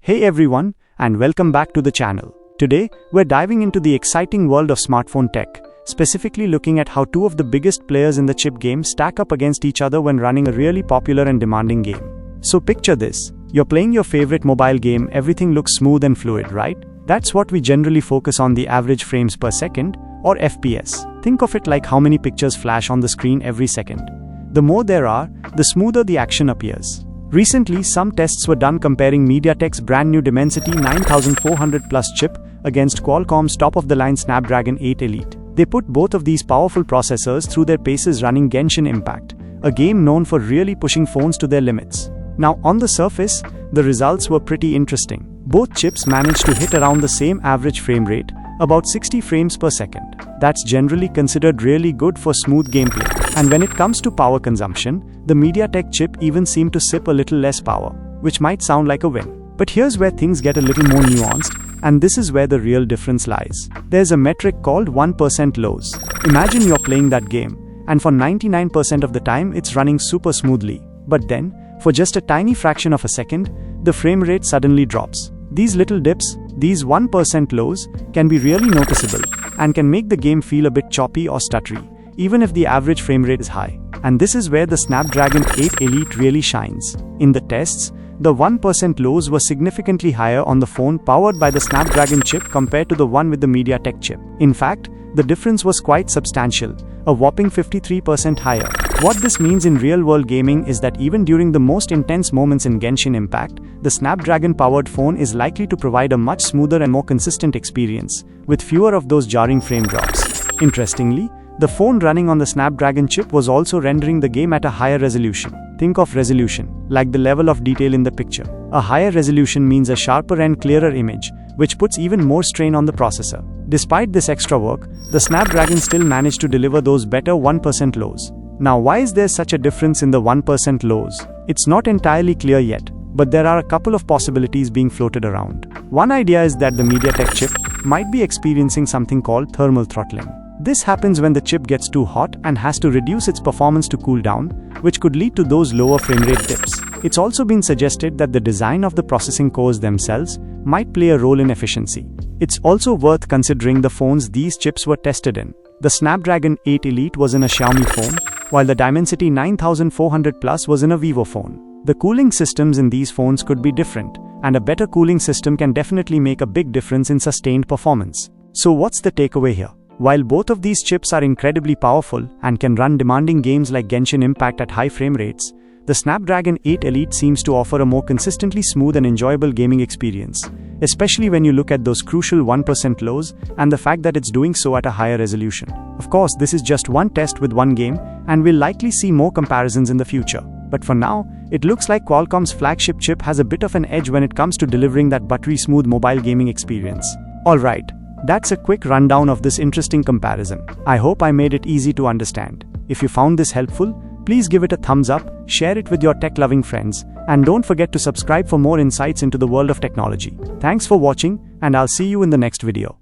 Hey everyone, and welcome back to the channel. Today, we're diving into the exciting world of smartphone tech, specifically looking at how two of the biggest players in the chip game stack up against each other when running a really popular and demanding game. So picture this, you're playing your favorite mobile game, everything looks smooth and fluid, right? That's what we generally focus on, the average frames per second, or FPS. Think of it like how many pictures flash on the screen every second. The more there are, the smoother the action appears. Recently, some tests were done comparing MediaTek's brand new Dimensity 9400 Plus chip against Qualcomm's top-of-the-line Snapdragon 8 Elite. They put both of these powerful processors through their paces running Genshin Impact, a game known for really pushing phones to their limits. Now, on the surface, the results were pretty interesting. Both chips managed to hit around the same average frame rate, about 60 frames per second. That's generally considered really good for smooth gameplay. And when it comes to power consumption, the MediaTek chip even seemed to sip a little less power, which might sound like a win. But here's where things get a little more nuanced, and this is where the real difference lies. There's a metric called 1% lows. Imagine you're playing that game, and for 99% of the time it's running super smoothly. But then, for just a tiny fraction of a second, the frame rate suddenly drops. These little dips, these 1% lows, can be really noticeable, and can make the game feel a bit choppy or stuttery, even if the average frame rate is high. And this is where the Snapdragon 8 Elite really shines. In the tests, the 1% lows were significantly higher on the phone powered by the Snapdragon chip compared to the one with the MediaTek chip. In fact, the difference was quite substantial, a whopping 53% higher. What this means in real-world gaming is that even during the most intense moments in Genshin Impact, the Snapdragon-powered phone is likely to provide a much smoother and more consistent experience, with fewer of those jarring frame drops. Interestingly, the phone running on the Snapdragon chip was also rendering the game at a higher resolution. Think of resolution, like the level of detail in the picture. A higher resolution means a sharper and clearer image, which puts even more strain on the processor. Despite this extra work, the Snapdragon still managed to deliver those better 1% lows. Now, why is there such a difference in the 1% lows? It's not entirely clear yet, but there are a couple of possibilities being floated around. One idea is that the MediaTek chip might be experiencing something called thermal throttling. This happens when the chip gets too hot and has to reduce its performance to cool down, which could lead to those lower frame rate dips. It's also been suggested that the design of the processing cores themselves might play a role in efficiency. It's also worth considering the phones these chips were tested in. The Snapdragon 8 Elite was in a Xiaomi phone, while the Dimensity 9400 Plus was in a Vivo phone. The cooling systems in these phones could be different, and a better cooling system can definitely make a big difference in sustained performance. So what's the takeaway here? While both of these chips are incredibly powerful and can run demanding games like Genshin Impact at high frame rates, the Snapdragon 8 Elite seems to offer a more consistently smooth and enjoyable gaming experience, especially when you look at those crucial 1% lows and the fact that it's doing so at a higher resolution. Of course, this is just one test with one game, and we'll likely see more comparisons in the future. But for now, it looks like Qualcomm's flagship chip has a bit of an edge when it comes to delivering that buttery smooth mobile gaming experience. Alright, that's a quick rundown of this interesting comparison. I hope I made it easy to understand. If you found this helpful, please give it a thumbs up, share it with your tech-loving friends, and don't forget to subscribe for more insights into the world of technology. Thanks for watching, and I'll see you in the next video.